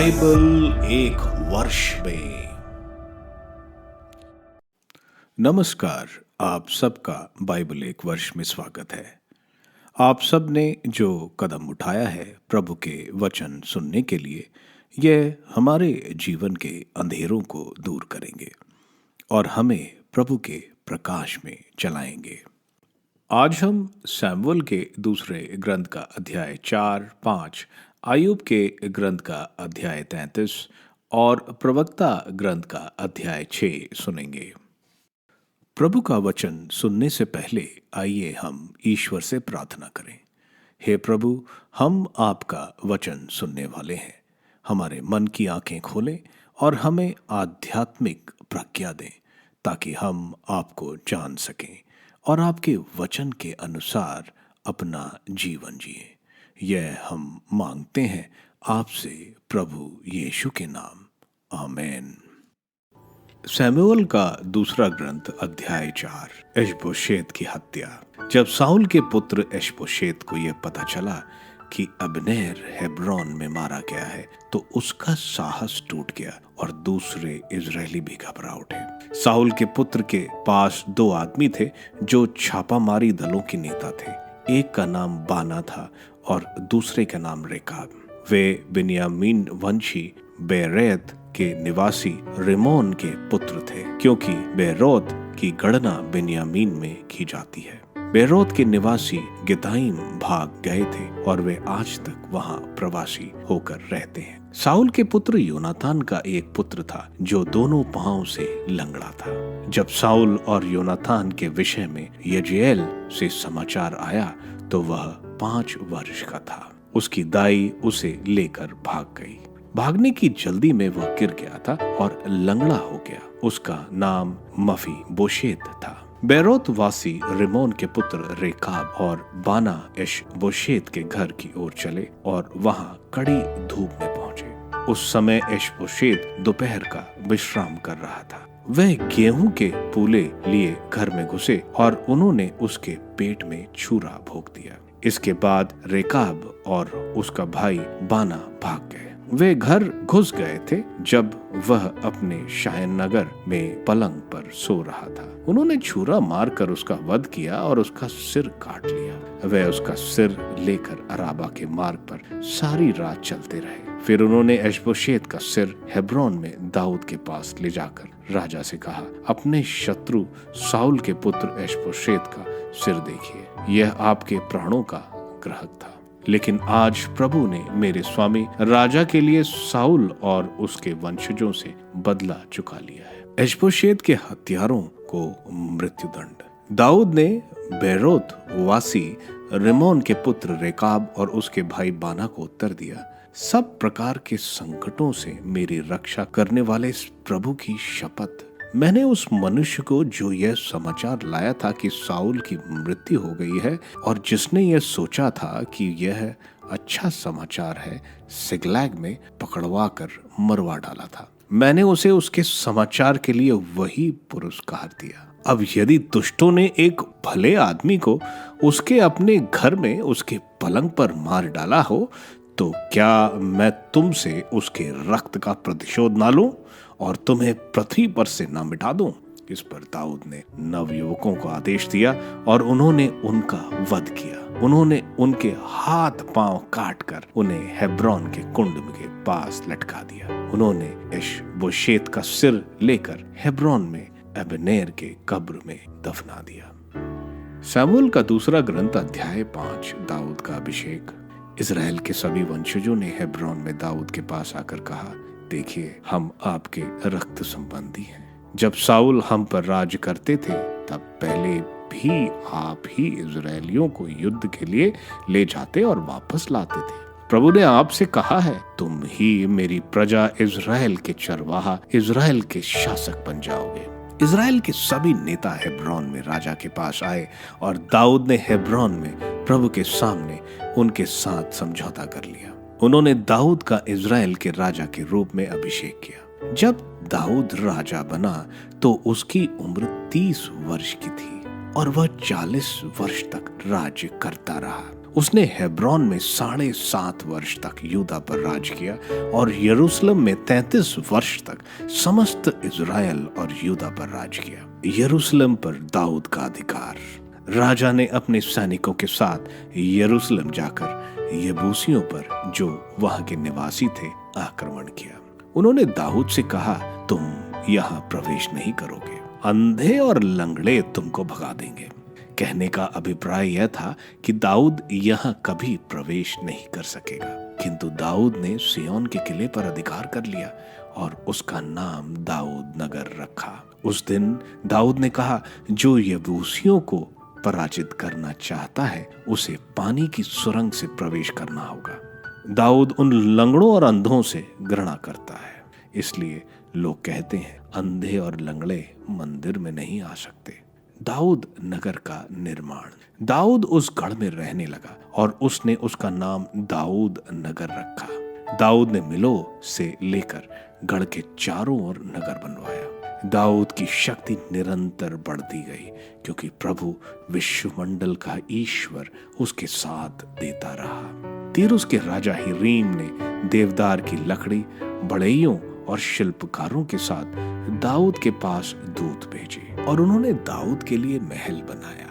Bible एक वर्ष में। नमस्कार, आप सबका बाइबल एक वर्ष में स्वागत है। आप सब ने जो कदम उठाया है प्रभु के वचन सुनने के लिए, यह हमारे जीवन के अंधेरों को दूर करेंगे और हमें प्रभु के प्रकाश में चलाएंगे। आज हम सैमुअल के दूसरे ग्रंथ का अध्याय 4, 5, आयुब के ग्रंथ का अध्याय 33 और प्रवक्ता ग्रंथ का अध्याय 6 सुनेंगे। प्रभु का वचन सुनने से पहले आइए हम ईश्वर से प्रार्थना करें। हे प्रभु, हम आपका वचन सुनने वाले हैं। हमारे मन की आंखें खोलें और हमें आध्यात्मिक प्रज्ञा दें ताकि हम आपको जान सकें और आपके वचन के अनुसार अपना जीवन जिए। यह हम मांगते हैं आपसे प्रभु यीशु के नाम, आमीन। सैमुअल का दूसरा ग्रंथ अध्याय 4, इशबोशेत की हत्या। जब साउल के पुत्र इशबोशेत को यह पता चला कि अब्नेर हेब्रोन में मारा गया है तो उसका साहस टूट गया और दूसरे इजरायली भी घबरा उठे। साउल के पुत्र के पास 2 आदमी थे जो छापामारी दलों के नेता थे। एक का नाम बाना था और दूसरे का नाम रेकाब। वे बिन्यामीन वंशी बेरेत के निवासी रिमोन के पुत्र थे, क्योंकि बेरोत की गणना बिन्यामीन में की जाती है। बेरोत के निवासी गिताइम भाग गए थे और वे आज तक वहां प्रवासी होकर रहते हैं। साउल के पुत्र योनातान का एक पुत्र था जो दोनों पांव से लंगड़ा था। जब साउल और योनातान के विषय में यजेल से समाचार आया तो वह 5 वर्ष का था। उसकी दाई उसे लेकर भाग गई। भागने की जल्दी में वह गिर गया था और लंगड़ा हो गया। उसका नाम मफी बोशेत था। बेरोत वासी रिमोन के पुत्र रेकाब और बाना इशबोशेत के घर की ओर चले और वहां कड़ी धूप में पहुंचे। उस समय इशबोशेत दोपहर का विश्राम कर रहा था। वह गेहूं के पूले लिए घर में घुसे और उन्होंने उसके पेट में छुरा भोंक दिया। इसके बाद रेकाब और उसका भाई बाना भाग गए। वे घर घुस गए थे जब वह अपने शायन नगर में पलंग पर सो रहा था। उन्होंने छुरा मारकर उसका वध किया और उसका सिर काट लिया। वे उसका सिर लेकर अराबा के मार्ग पर सारी रात चलते रहे। फिर उन्होंने इशबोशेत का सिर हेब्रोन में दाऊद के पास ले जाकर राजा से कहा, अपने शत्रु साउल के पुत्र इशबोशेत का सिर देखिए, यह आपके प्राणों का ग्राहक था। लेकिन आज प्रभु ने मेरे स्वामी राजा के लिए साउल और उसके वंशजों से बदला चुका लिया है। इशबोशेत के हत्यारों को मृत्युदंड। दाऊद ने बेरोत वासी रिमोन के पुत्र रेकाब और उसके भाई बाना को उत्तर दिया, सब प्रकार के संकटों से मेरी रक्षा करने वाले इस प्रभु की शपथ, मैंने उस मनुष्य को जो यह समाचार लाया था कि साउल की मृत्यु हो गई है और जिसने यह सोचा था कि यह अच्छा समाचार है, सिकलैग में पकड़वा कर मरवा डाला था। मैंने उसे उसके समाचार के लिए वही पुरस्कार दिया। अब यदि दुष्टों ने एक भले आदमी को उसके अपने घर में उसके पलंग पर मार डाला हो तो क्या मैं तुमसे उसके रक्त का प्रतिशोध ना लूं और तुम्हें पृथ्वी पर से न मिटा दूं? इस पर दाऊद ने नवयुवकों को आदेश दिया और उन्होंने उनका वध किया। उन्होंने उनके हाथ पांव काटकर उन्हें हेब्रोन के कुंड के पास लटका दिया। उन्होंने इशबोशेत का सिर लेकर हेब्रोन में अब्नेर के कब्र में दफना दिया। सैमुअल का दूसरा ग्रंथ अध्याय 5, दाऊद का अभिषेक। इजराइल के सभी वंशजों ने हेब्रोन में दाऊद के पास आकर कहा, देखिए, हम आपके रक्त संबंधी हैं। जब साउल हम पर राज करते थे तब पहले भी आप ही इजरायलियों को युद्ध के लिए ले जाते और वापस लाते थे। प्रभु ने आपसे कहा है, तुम ही मेरी प्रजा इजराइल के चरवाहा, इजराइल के शासक बन जाओगे। इजराइल के सभी नेता हेब्रोन में राजा के पास आए और दाऊद ने हेब्रोन में प्रभु के सामने उनके साथ समझौता कर लिया। उन्होंने दाऊद का इजराइल के राजा के रूप में अभिषेक किया। जब दाऊद राजा बना तो उसकी उम्र 30 वर्ष की थी और वह 40 वर्ष तक राज्य करता रहा। उसने हेब्रोन में 7.5 वर्ष तक यूदा पर राज किया और यरूशलेम में 33 वर्ष तक समस्त इज़राइल और यूदा पर राज किया। यरूशलेम पर दाऊद का अधिकार। राजा ने अपने सैनिकों के साथ यरूशलेम जाकर यबूसियों पर, जो वहां के निवासी थे, आक्रमण किया। उन्होंने दाऊद से कहा, तुम यहाँ प्रवेश नहीं करोगे, अंधे और लंगड़े तुमको भगा देंगे। कहने का अभिप्राय यह था कि दाऊद यहाँ कभी प्रवेश नहीं कर सकेगा। किंतु दाऊद ने सिय्योन के किले पर अधिकार कर लिया और उसका नाम दाऊद नगर रखा। उस दिन दाऊद ने कहा, जो यबूसियों को पराजित करना चाहता है उसे पानी की सुरंग से प्रवेश करना होगा। दाऊद उन लंगड़ों और अंधों से घृणा करता है, इसलिए लोग कहते हैं अंधे और लंगड़े मंदिर में नहीं आ सकते। दाऊद नगर का निर्माण। दाऊद उस गढ़ में रहने लगा और उसने उसका नाम दाऊद नगर रखा। दाऊद ने मिलो से लेकर गढ़ के चारों ओर नगर बनवाया। दाऊद की शक्ति निरंतर बढ़ती गई, क्योंकि प्रभु विश्वमंडल का ईश्वर उसके साथ देता रहा। तीरुस के राजा हिरीम ने देवदार की लकड़ी, बढ़इयों और शिल्पकारों के साथ दाऊद के पास दूत भेजे और उन्होंने दाऊद के लिए महल बनाया।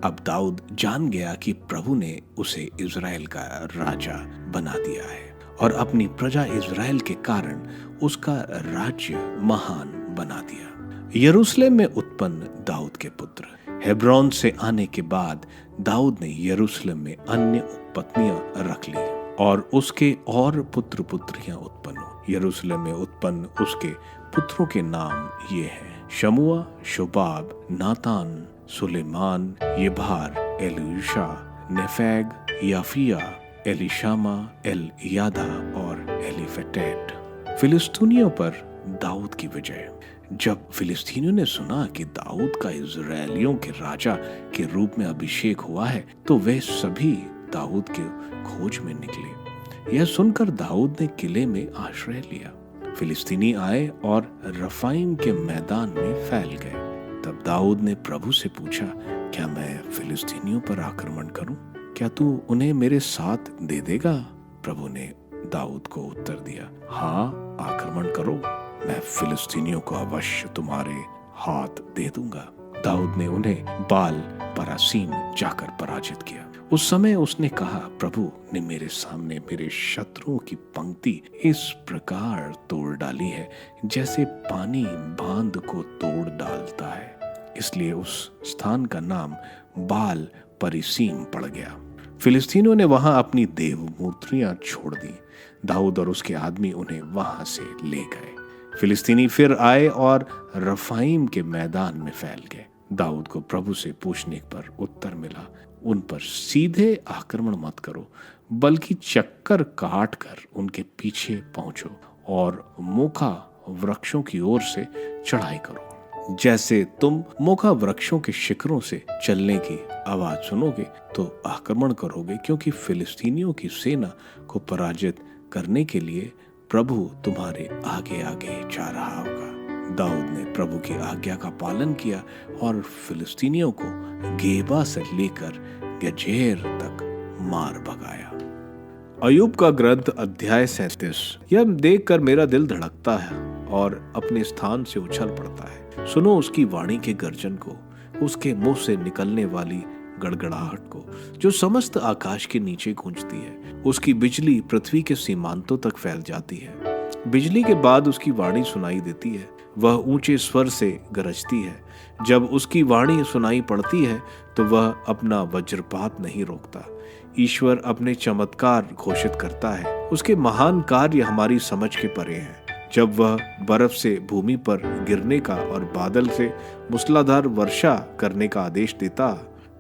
अब दाऊद जान गया कि प्रभु ने उसे इज़राइल का राजा बना दिया है और अपनी प्रजा इज़राइल के कारण उसका राज्य महान बना दिया। यरूशलेम में उत्पन्न दाऊद के पुत्र। हेब्रोन से आने के बाद दाऊद ने यरूशलेम में अन्य उपपत्नियां रख ली और उसके और पुत्र पुत्रियां उत्पन्न हुई। यरूशलेम में उत्पन्न उसके पुत्रों के नाम ये हैं: शमुआ, शोबाब, नातान, सुलेमान, येभार, एलीशा, नेफेग, याफिया, एलिशामा, एलयादा और एलीफेटेट। फिलिस्तीनियों पर दाऊद की विजय। जब फिलिस्तीनियों ने सुना कि दाऊद का इज़राइलियों के राजा के रूप में अभिषेक हुआ है, तो वे सभी दाऊद के खोज में निकले। यह सुनकर दाऊद ने किले में आश्रय लिया। फिलिस्तीनी आए और रफाइम के मैदान में फैल गए। तब दाऊद ने प्रभु से पूछा, क्या मैं फिलिस्तीनियों पर आक्रमण करूं? क्या तू उन्हें मेरे साथ दे देगा? प्रभु ने दाऊद को उत्तर दिया, हाँ, आक्रमण करो, मैं फिलिस्तीनियों को अवश्य तुम्हारे हाथ दे दूंगा। दाऊद ने उन्हें बाल परासीम जाकर पराजित किया। उस समय उसने कहा, प्रभु ने मेरे सामने मेरे शत्रुओं की पंक्ति इस प्रकार तोड़ डाली है जैसे पानी बांध को तोड़ डालता है। इसलिए उस स्थान का नाम बाल परिसीम पड़ गया। फिलिस्तीनियों ने वहां अपनी देव मूर्तियां छोड़ दी। दाऊद और उसके आदमी उन्हें वहां से ले गए। फिलिस्तीनी फिर आए और रफाइम के मैदान में फैल गए। दाऊद को प्रभु से पूछने पर उत्तर मिला, उन पर सीधे आक्रमण मत करो, बल्कि चक्कर काट कर उनके पीछे पहुंचो और मोखा वृक्षों की ओर से चढ़ाई करो। जैसे तुम मोखा वृक्षों के शिखरों से चलने की आवाज सुनोगे तो आक्रमण करोगे, क्योंकि फिलिस्तीनियों की सेना को पराजित करने के लिए प्रभु तुम्हारे आगे आगे जा रहा होगा। दाऊद ने प्रभु की आज्ञा का पालन किया और फिलिस्तीनियों को गेबा से लेकर गजेर तक मार भगाया। अय्यूब का ग्रंथ अध्याय 37। यह देखकर मेरा दिल धड़कता है और अपने स्थान से उछल पड़ता है। सुनो उसकी वाणी के गर्जन को, उसके मुंह से निकलने वाली गड़गड़ाहट को, जो समस्त आकाश के नीचे गूंजती है। उसकी बिजली पृथ्वी के सीमांतों तक फैल जाती है। बिजली के बाद उसकी वाणी सुनाई देती है। वह ऊंचे स्वर से गरजती है। जब उसकी वाणी सुनाई पड़ती है तो वह अपना वज्रपात नहीं रोकता। ईश्वर अपने चमत्कार घोषित करता है। उसके महान कार्य हमारी समझ के परे हैं। जब वह बर्फ से भूमि पर गिरने का और बादल से मूसलाधार वर्षा करने का आदेश देता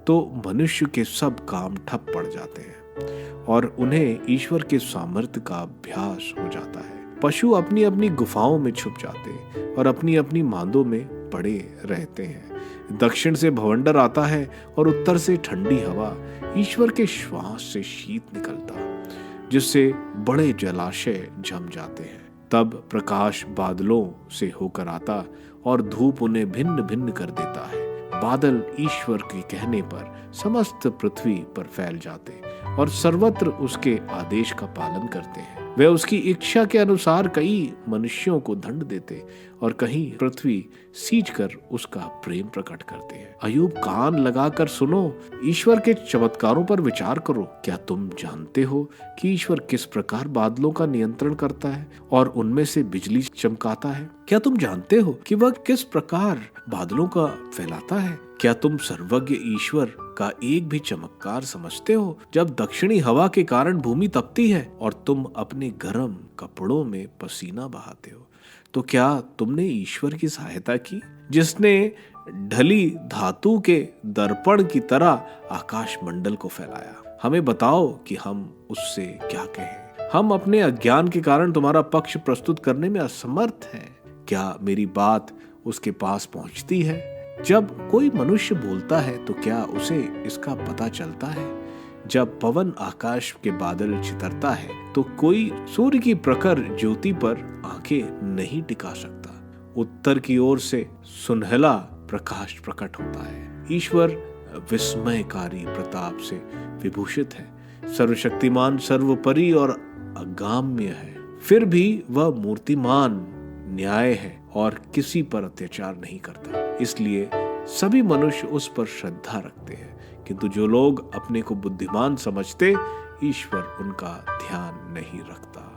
तो मनुष्य के सब काम ठप पड़ जाते हैं और उन्हें ईश्वर के सामर्थ्य का अभ्यास हो जाता है। पशु अपनी अपनी गुफाओं में छुप जाते हैं और अपनी अपनी मांदों में पड़े रहते हैं। दक्षिण से भवंडर आता है और उत्तर से ठंडी हवा। ईश्वर के श्वास से शीत निकलता, जिससे बड़े जलाशय जम जाते हैं। तब प्रकाश बादलों से होकर आता और धूप उन्हें भिन्न भिन्न कर देता है। बादल ईश्वर के कहने पर समस्त पृथ्वी पर फैल जाते और सर्वत्र उसके आदेश का पालन करते हैं। वे उसकी इच्छा के अनुसार कई मनुष्यों को दंड देते और कहीं पृथ्वी सींच कर उसका प्रेम प्रकट करते हैं। अय्यूब, कान लगाकर सुनो, ईश्वर के चमत्कारों पर विचार करो। क्या तुम जानते हो कि ईश्वर किस प्रकार बादलों का नियंत्रण करता है और उनमें से बिजली चमकाता है? क्या तुम जानते हो कि वह किस प्रकार बादलों का फैलाता है? क्या तुम सर्वज्ञ ईश्वर का एक भी चमत्कार समझते हो? जब दक्षिणी हवा के कारण भूमि तपती है और तुम अपने गर्म कपड़ों में पसीना बहाते हो, तो क्या तुमने ईश्वर की सहायता की, जिसने ढली धातु के दर्पण की तरह आकाश मंडल को फैलाया? हमें बताओ कि हम उससे क्या कहें। हम अपने अज्ञान के कारण तुम्हारा पक्ष प्रस्तुत करने में असमर्थ हैं। क्या मेरी बात उसके पास पहुंचती है? जब कोई मनुष्य बोलता है तो क्या उसे इसका पता चलता है? जब पवन आकाश के बादल चितरता है तो कोई सूर्य की प्रखर ज्योति पर आंखें नहीं टिका सकता। उत्तर की ओर से सुनहला प्रकाश प्रकट होता है। ईश्वर विस्मयकारी प्रताप से विभूषित है, सर्वशक्तिमान, सर्वोपरि और अगाम्य है। फिर भी वह मूर्तिमान, न्याय है और किसी पर अत्याचार नहीं करता। इसलिए सभी मनुष्य उस पर श्रद्धा रखते हैं, किंतु जो लोग अपने को बुद्धिमान समझते, ईश्वर उनका ध्यान नहीं रखता।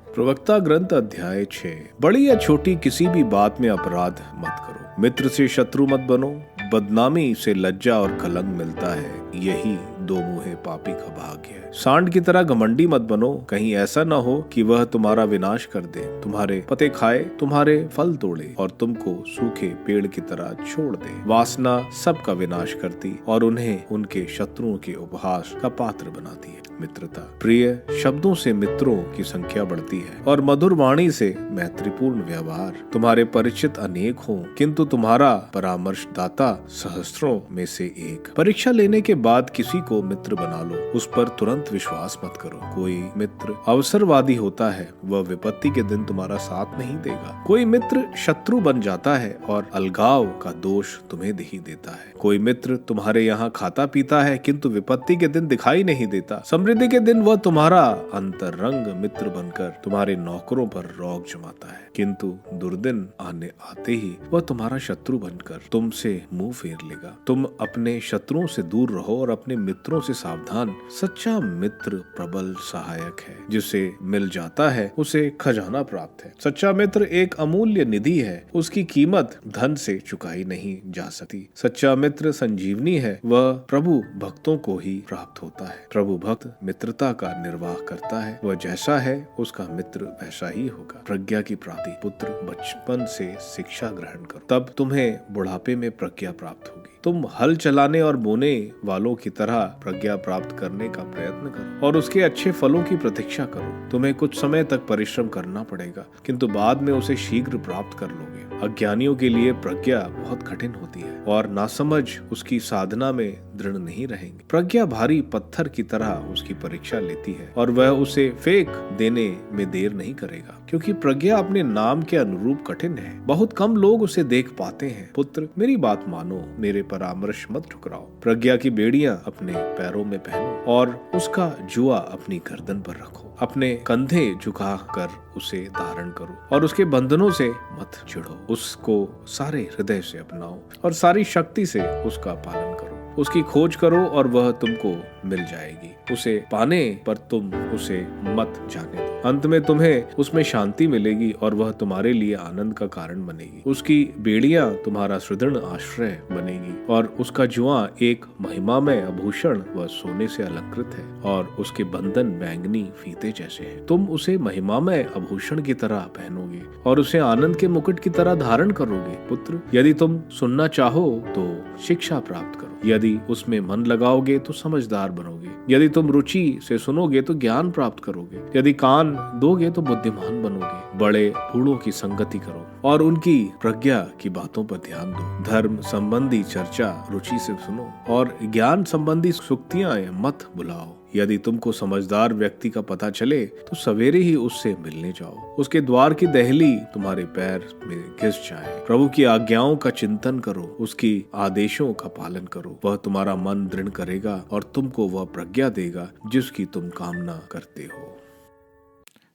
प्रवक्ता ग्रंथ अध्याय 6। बड़ी या छोटी किसी भी बात में अपराध मत करो, मित्र से शत्रु मत बनो। बदनामी से लज्जा और कलंक मिलता है, यही दो मुहे पापी का भाग्य है। सांड की तरह घमंडी मत बनो, कहीं ऐसा न हो कि वह तुम्हारा विनाश कर दे, तुम्हारे पते खाए, तुम्हारे फल तोड़े और तुमको सूखे पेड़ की तरह छोड़ दे। वासना सबका विनाश करती और उन्हें उनके शत्रुओं के उपहास का पात्र बनाती है। मित्रता, प्रिय शब्दों से मित्रों की संख्या बढ़ती है और मधुर वाणी से मैत्रीपूर्ण व्यवहार। तुम्हारे परिचित अनेक हों, किंतु तुम्हारा परामर्शदाता सहस्त्रों में से एक। परीक्षा लेने के बाद किसी को मित्र बना लो, उस पर तुरंत विश्वास मत करो। कोई मित्र अवसरवादी होता है, वह विपत्ति के दिन तुम्हारा साथ नहीं देगा। कोई मित्र शत्रु बन जाता है और अलगाव का दोष तुम्हें ही देता है। कोई मित्र तुम्हारे यहाँ खाता पीता है, किंतु विपत्ति के दिन दिखाई नहीं देता। समृद्धि के दिन वह तुम्हारा अंतरंग मित्र बनकर तुम्हारे नौकरों पर रौब जमाता है, किंतु दुर्दिन आते ही वह तुम्हारा शत्रु बनकर तुमसे मुंह फेर लेगा। तुम अपने शत्रुओं से दूर रहो और अपने मित्रों से सावधान। सच्चा मित्र प्रबल सहायक है, जिसे मिल जाता है उसे खजाना प्राप्त है। सच्चा मित्र एक अमूल्य निधि है, उसकी कीमत धन से चुकाई नहीं जा सकती। सच्चा मित्र संजीवनी है, वह प्रभु भक्तों को ही प्राप्त होता है। प्रभु भक्त मित्रता का निर्वाह करता है, वह जैसा है उसका मित्र वैसा ही होगा। प्रज्ञा की प्राप्ति, पुत्र बचपन से शिक्षा ग्रहण करो, तब तुम्हें बुढ़ापे में प्रज्ञा प्राप्त होगी। तुम हल चलाने और बोने वालों की तरह प्रज्ञा प्राप्त करने का प्रयत्न करो और उसके अच्छे फलों की प्रतीक्षा करो। तुम्हें कुछ समय तक परिश्रम करना पड़ेगा, किंतु बाद में उसे शीघ्र प्राप्त कर लोगे। अज्ञानियों के लिए प्रज्ञा बहुत कठिन होती है और नासमझ उसकी साधना में दृढ़ नहीं रहेंगे। प्रज्ञा भारी पत्थर की तरह उसकी परीक्षा लेती है और वह उसे फेंक देने में देर नहीं करेगा, क्योंकि प्रज्ञा अपने नाम के अनुरूप कठिन है। बहुत कम लोग उसे देख पाते हैं। पुत्र, मेरी बात मानो, मेरे परामर्श मत ठुकराओ। प्रज्ञा की बेड़ियां अपने पैरों में पहनो और उसका जुआ अपनी गर्दन पर रखो। अपने कंधे झुका कर उसे धारण करो और उसके बंधनों से मत चिढ़ो। उसको सारे हृदय से अपनाओ और सारी शक्ति से उसका पालन करो। उसकी खोज करो और वह तुमको मिल जाएगी। उसे पाने पर तुम उसे मत जाने दो। अंत में तुम्हें उसमें शांति मिलेगी और वह तुम्हारे लिए आनंद का कारण बनेगी। उसकी बेड़ियां तुम्हारा सुदृढ़ आश्रय बनेगी और उसका जुआ एक महिमामय आभूषण व सोने से अलंकृत है और उसके बंधन बैंगनी फीते जैसे हैं। तुम उसे महिमामय आभूषण की तरह पहनोगे और उसे आनंद के मुकुट की तरह धारण करोगे। पुत्र, यदि तुम सुनना चाहो तो शिक्षा प्राप्त करो। यदि उसमें मन लगाओगे तो समझदार बनोगे। यदि तुम रुचि से सुनोगे तो ज्ञान प्राप्त करोगे। यदि कान दोगे तो बुद्धिमान बनोगे। बड़े बूढ़ों की संगति करो और उनकी प्रज्ञा की बातों पर ध्यान दो। धर्म संबंधी चर्चा रुचि से सुनो और ज्ञान संबंधी सुक्तियां मत बुलाओ। यदि तुमको समझदार व्यक्ति का पता चले तो सवेरे ही उससे मिलने जाओ। उसके द्वार की दहली तुम्हारे पैर में घिस जाए। प्रभु की आज्ञाओं का चिंतन करो, उसकी आदेशों का पालन करो। वह तुम्हारा मन दृढ़ करेगा और तुमको वह प्रज्ञा देगा जिसकी तुम कामना करते हो।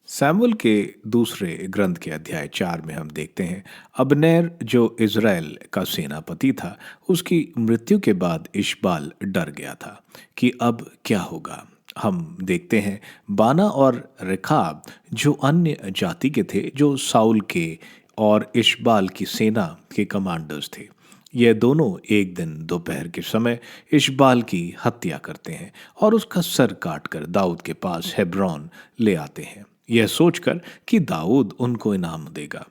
सैमुअल के दूसरे ग्रंथ के अध्याय 4 में हम देखते हैं अबनेर जो इज़राइल का सेनापति था, उसकी मृत्यु के बाद इशबाल डर गया था कि अब क्या होगा। हम देखते हैं बाना और रेखाब जो अन्य जाति के थे, जो साउल के और इशबाल की सेना के कमांडर्स थे। ये दोनों एक दिन दोपहर के समय इशबाल की हत्या करते हैं और उसका सर काटकर दाऊद के पास हेब्रोन ले आते हैं, यह सोचकर कि दाऊद उनको इनाम देगा।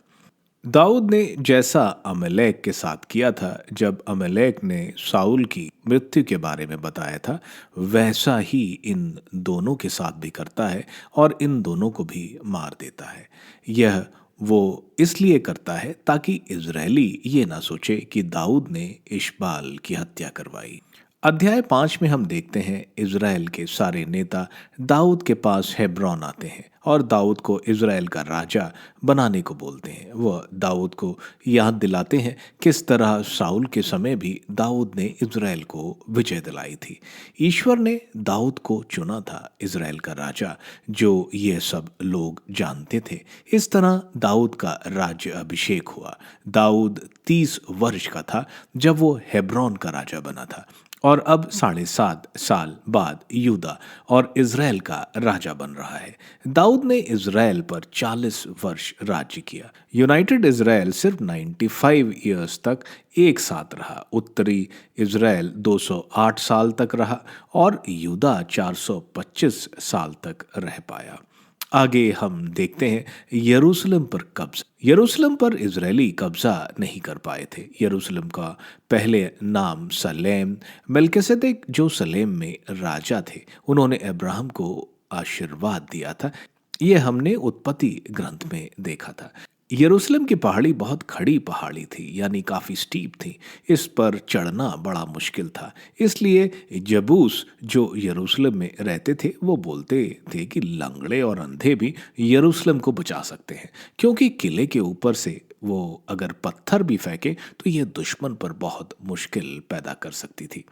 दाऊद ने जैसा अमेलेक के साथ किया था जब अमेलेक ने साउल की मृत्यु के बारे में बताया था, वैसा ही इन दोनों के साथ भी करता है और इन दोनों को भी मार देता है। यह वो इसलिए करता है ताकि इजरायली ये ना सोचे कि दाऊद ने इशबाल की हत्या करवाई। अध्याय 5 में हम देखते हैं इज़राइल के सारे नेता दाऊद के पास हेब्रोन आते हैं और दाऊद को इज़राइल का राजा बनाने को बोलते हैं। वह दाऊद को याद दिलाते हैं किस तरह साउल के समय भी दाऊद ने इज़राइल को विजय दिलाई थी। ईश्वर ने दाऊद को चुना था इज़राइल का राजा, जो ये सब लोग जानते थे। इस तरह दाऊद का राज्य अभिषेक हुआ। दाऊद 30 वर्ष का था जब वो हेब्रोन का राजा बना था और अब 7.5 साल बाद यूदा और इज़राइल का राजा बन रहा है। दाऊद ने इज़राइल पर 40 वर्ष राज्य किया। यूनाइटेड इज़राइल सिर्फ 95 ईयर्स तक एक साथ रहा। उत्तरी इज़राइल 208 साल तक रहा और यूदा 425 साल तक रह पाया। आगे हम देखते हैं यरूशलेम पर कब्जा। यरूशलेम पर इजरायली कब्जा नहीं कर पाए थे। यरूशलेम का पहले नाम सलेम। मेल्किसेदेक जो सलेम में राजा थे, उन्होंने अब्राहम को आशीर्वाद दिया था। ये हमने उत्पत्ति ग्रंथ में देखा था। यरूशलेम की पहाड़ी बहुत खड़ी पहाड़ी थी, यानी काफ़ी स्टीप थी। इस पर चढ़ना बड़ा मुश्किल था। इसलिए जबूस जो यरूशलेम में रहते थे वो बोलते थे कि लंगड़े और अंधे भी यरूशलेम को बचा सकते हैं, क्योंकि किले के ऊपर से वो अगर पत्थर भी फेंके तो ये दुश्मन पर बहुत मुश्किल पैदा कर सकती थी।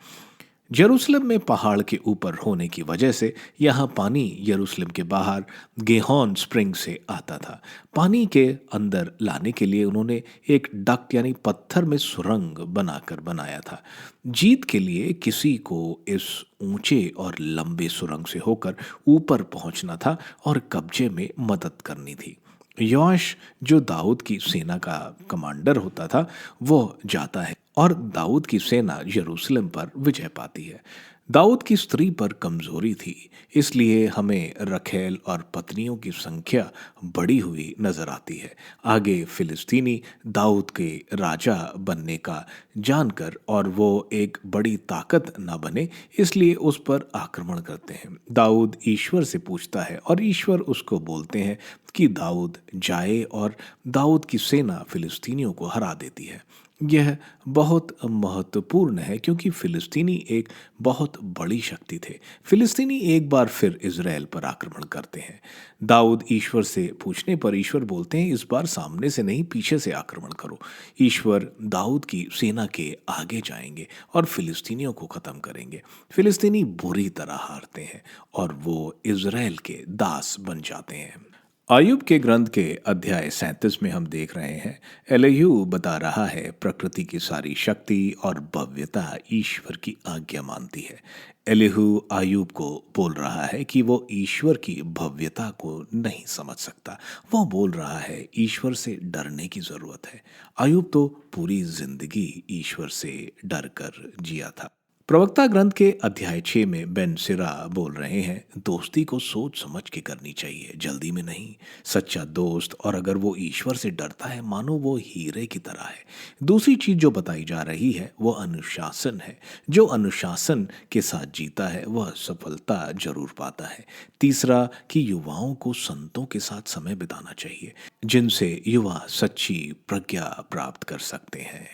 यरूशलेम में पहाड़ के ऊपर होने की वजह से यहाँ पानी यरूशलेम के बाहर गेहॉन स्प्रिंग से आता था। पानी के अंदर लाने के लिए उन्होंने एक डक्ट यानी पत्थर में सुरंग बनाकर बनाया था। जीत के लिए किसी को इस ऊंचे और लंबे सुरंग से होकर ऊपर पहुंचना था और कब्जे में मदद करनी थी। योआश जो दाऊद की सेना का कमांडर होता था, वो जाता है और दाऊद की सेना यरूशलेम पर विजय पाती है। दाऊद की स्त्री पर कमजोरी थी, इसलिए हमें रखेल और पत्नियों की संख्या बढ़ी हुई नजर आती है। आगे फिलिस्तीनी दाऊद के राजा बनने का जानकर और वो एक बड़ी ताकत न बने, इसलिए उस पर आक्रमण करते हैं। दाऊद ईश्वर से पूछता है और ईश्वर उसको बोलते हैं कि दाऊद जाए और दाऊद की सेना फिलिस्तीनियों को हरा देती है। यह बहुत महत्वपूर्ण है क्योंकि फिलिस्तीनी एक बहुत बड़ी शक्ति थे। फिलिस्तीनी एक बार फिर इजराइल पर आक्रमण करते हैं। दाऊद ईश्वर से पूछने पर ईश्वर बोलते हैं इस बार सामने से नहीं पीछे से आक्रमण करो। ईश्वर दाऊद की सेना के आगे जाएंगे और फिलिस्तीनियों को खत्म करेंगे। फिलिस्तीनी बुरी तरह हारते हैं और वो इजराइल के दास बन जाते हैं। आयुब के ग्रंथ के अध्याय 37 में हम देख रहे हैं एलिहू बता रहा है प्रकृति की सारी शक्ति और भव्यता ईश्वर की आज्ञा मानती है। एलिहू आयुब को बोल रहा है कि वो ईश्वर की भव्यता को नहीं समझ सकता। वो बोल रहा है ईश्वर से डरने की जरूरत है। आयुब तो पूरी जिंदगी ईश्वर से डर कर जिया था। प्रवक्ता ग्रंथ के अध्याय 6 में बेन सिरा बोल रहे हैं दोस्ती को सोच समझ के करनी चाहिए, जल्दी में नहीं। सच्चा दोस्त और अगर वो ईश्वर से डरता है मानो वो हीरे की तरह है। दूसरी चीज जो बताई जा रही है वो अनुशासन है। जो अनुशासन के साथ जीता है वह सफलता जरूर पाता है। तीसरा कि युवाओं को संतों के साथ समय बिताना चाहिए, जिनसे युवा सच्ची प्रज्ञा प्राप्त कर सकते हैं।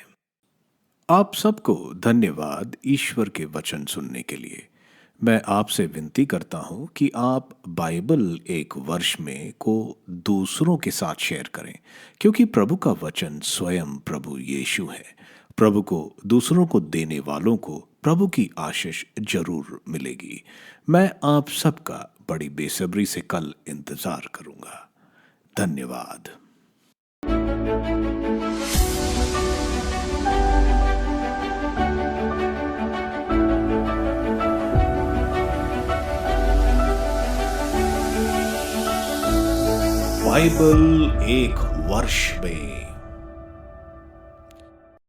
आप सबको धन्यवाद ईश्वर के वचन सुनने के लिए। मैं आपसे विनती करता हूं कि आप बाइबल एक वर्ष में को दूसरों के साथ शेयर करें, क्योंकि प्रभु का वचन स्वयं प्रभु यीशु है। प्रभु को दूसरों को देने वालों को प्रभु की आशीष जरूर मिलेगी। मैं आप सबका बड़ी बेसब्री से कल इंतजार करूंगा। धन्यवाद। बाइबल एक वर्ष में